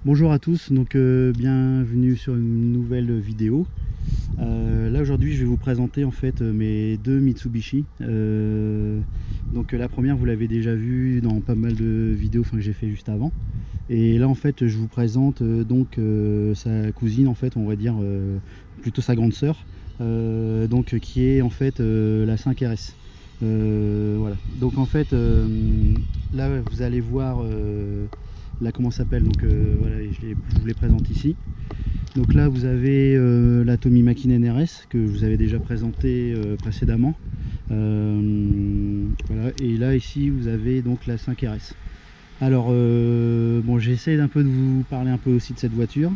Bonjour à tous, donc bienvenue sur une nouvelle vidéo. Là aujourd'hui je vais vous présenter en fait mes deux Mitsubishi. Donc la première vous l'avez déjà vue dans pas mal de vidéos que j'ai fait juste avant. Et là en fait je vous présente donc sa cousine en fait, on va dire plutôt sa grande sœur, donc qui est en fait la 5RS. Voilà. Donc en fait là vous allez voir là comment ça s'appelle, donc voilà, je vous les présente ici. Donc là vous avez la Tommy Mäkinen RS que je vous avais déjà présenté précédemment, voilà. Et là ici vous avez donc la 5RS. Alors bon, j'essaie un peu de vous parler un peu aussi de cette voiture,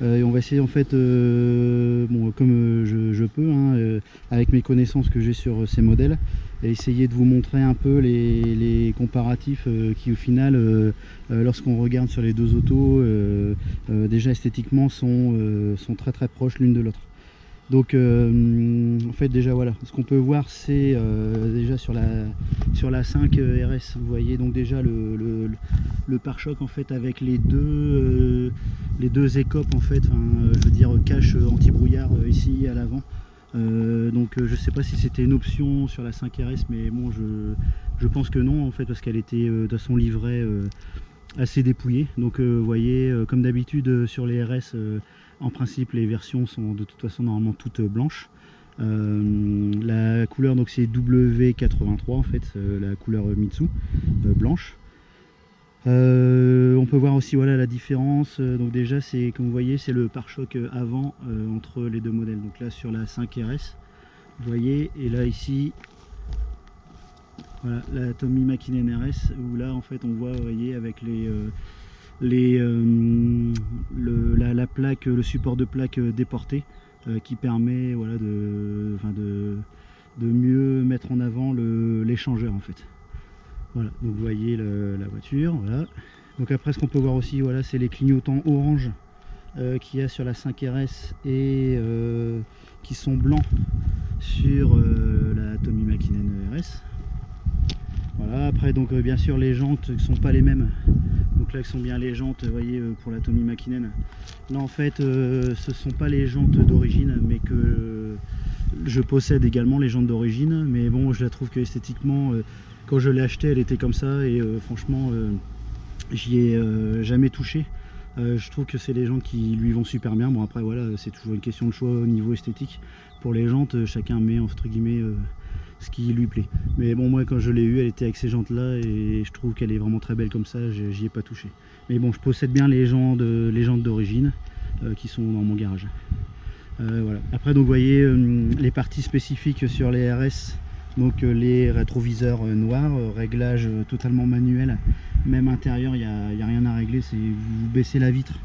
et on va essayer en fait bon, comme je peux hein, avec mes connaissances que j'ai sur ces modèles, et essayer de vous montrer un peu les comparatifs qui au final lorsqu'on regarde sur les deux autos déjà esthétiquement sont très très proches l'une de l'autre. Donc en fait déjà voilà, ce qu'on peut voir c'est déjà sur la 5 RS, vous voyez donc déjà le pare-choc en fait avec les deux écopes en fait, je veux dire cache anti-brouillard ici à l'avant. Donc je sais pas si c'était une option sur la 5 RS, mais bon je pense que non en fait, parce qu'elle était dans son livret assez dépouillée. Donc vous voyez comme d'habitude sur les RS en principe les versions sont de toute façon normalement toutes blanches. La couleur donc c'est W83 en fait, la couleur Mitsu blanche. On peut voir aussi voilà la différence, donc déjà c'est comme vous voyez c'est le pare-choc avant entre les deux modèles. Donc là sur la 5 RS vous voyez, et là ici voilà la Tommy Mäkinen RS, où là en fait on voit, vous voyez, avec la plaque, le support de plaque déporté qui permet voilà de mieux mettre en avant l'échangeur en fait. Voilà, donc vous voyez la voiture, voilà. Donc après ce qu'on peut voir aussi, voilà, c'est les clignotants orange qu'il y a sur la 5RS et qui sont blancs sur la Tommy Mäkinen RS. Voilà, après donc bien sûr les jantes ne sont pas les mêmes. Donc là, ce sont bien les jantes, vous voyez, pour la Tommy Mäkinen. Là, en fait, ce ne sont pas les jantes d'origine, mais que je possède également les jantes d'origine. Mais bon, je la trouve que esthétiquement, quand je l'ai achetée, elle était comme ça. Et franchement, j'y ai jamais touché. Je trouve que c'est les jantes qui lui vont super bien. Bon, après, voilà, c'est toujours une question de choix au niveau esthétique. Pour les jantes, chacun met, entre guillemets, ce qui lui plaît. Mais bon, moi quand je l'ai eu, elle était avec ces jantes là et je trouve qu'elle est vraiment très belle comme ça, j'y ai pas touché. Mais bon, je possède bien les jantes d'origine qui sont dans mon garage. Voilà. Après donc vous voyez les parties spécifiques sur les RS, donc les rétroviseurs noirs, réglage totalement manuel, même intérieur il n'y a rien à régler, c'est vous baissez la vitre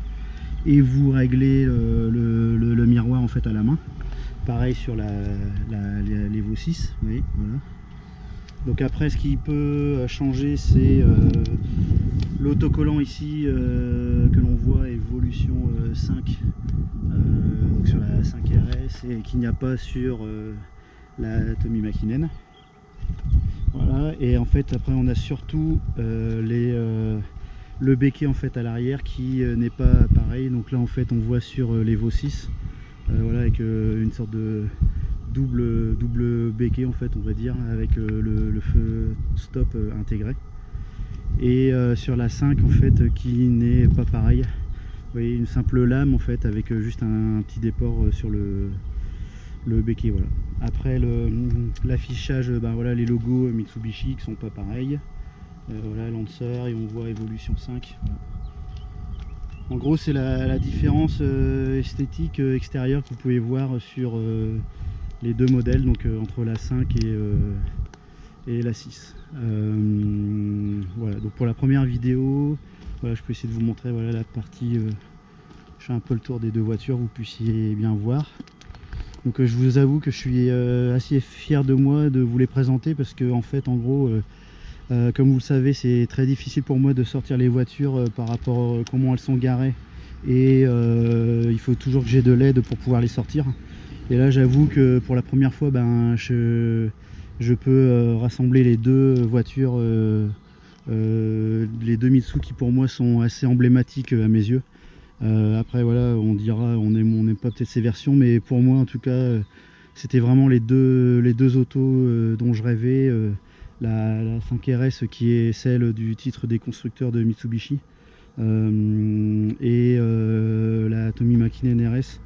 et vous réglez le miroir en fait à la main. Pareil sur l'Evo 6, vous voyez, voilà. Donc après ce qui peut changer c'est l'autocollant ici que l'on voit Evolution 5 donc sur la 5 RS, et qu'il n'y a pas sur la Tommy Mäkinen. Voilà, et en fait après on a surtout le béquet en fait à l'arrière qui n'est pas pareil. Donc là en fait on voit sur l'Evo 6 voilà, avec une sorte de double béquet en fait, on va dire, avec le feu stop intégré. Et sur la 5 en fait qui n'est pas pareil. Vous voyez, une simple lame en fait avec juste un petit déport sur le béquet. Voilà. Après l'affichage, ben voilà, les logos Mitsubishi qui sont pas pareils. Voilà, Lancer, et on voit Evolution 5. Voilà. En gros, c'est la différence esthétique extérieure que vous pouvez voir sur les deux modèles, donc entre la 5 et la 6. Voilà, donc pour la première vidéo, voilà, je peux essayer de vous montrer voilà, la partie, je fais un peu le tour des deux voitures, vous puissiez bien voir. Donc je vous avoue que je suis assez fier de moi de vous les présenter, parce que en fait, en gros, comme vous le savez, c'est très difficile pour moi de sortir les voitures par rapport à comment elles sont garées, et il faut toujours que j'ai de l'aide pour pouvoir les sortir. Et là j'avoue que pour la première fois ben, je peux rassembler les deux voitures, les deux Mitsu qui pour moi sont assez emblématiques à mes yeux. Après voilà, on dira, on n'aime pas peut-être ces versions, mais pour moi en tout cas, c'était vraiment les deux autos dont je rêvais. La 5RS qui est celle du titre des constructeurs de Mitsubishi, et la Tommy Mäkinen RS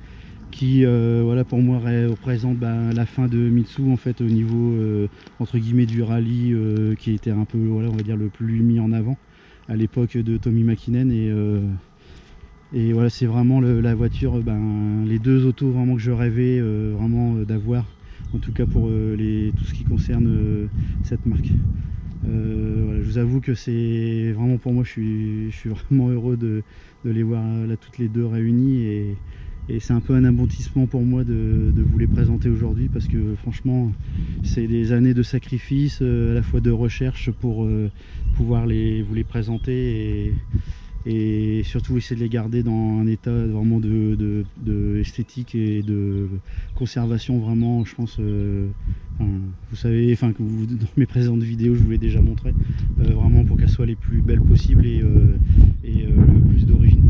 qui voilà, pour moi représente la fin de Mitsu en fait, au niveau entre guillemets du rallye, qui était un peu, voilà, on va dire, le plus mis en avant à l'époque de Tommy Mäkinen. Et voilà, c'est vraiment la voiture, les deux autos vraiment que je rêvais vraiment d'avoir, en tout cas pour tout ce qui concerne cette marque. Voilà, je vous avoue que c'est vraiment, pour moi, je suis vraiment heureux de les voir là toutes les deux réunies, et c'est un peu un aboutissement pour moi de vous les présenter aujourd'hui, parce que franchement c'est des années de sacrifice, à la fois de recherche pour pouvoir vous les présenter, et surtout essayer de les garder dans un état vraiment de esthétique et de conservation, vraiment, je pense. Vous savez, que dans mes présentes vidéos je vous l'ai déjà montré, vraiment pour qu'elles soient les plus belles possibles, et le plus d'origine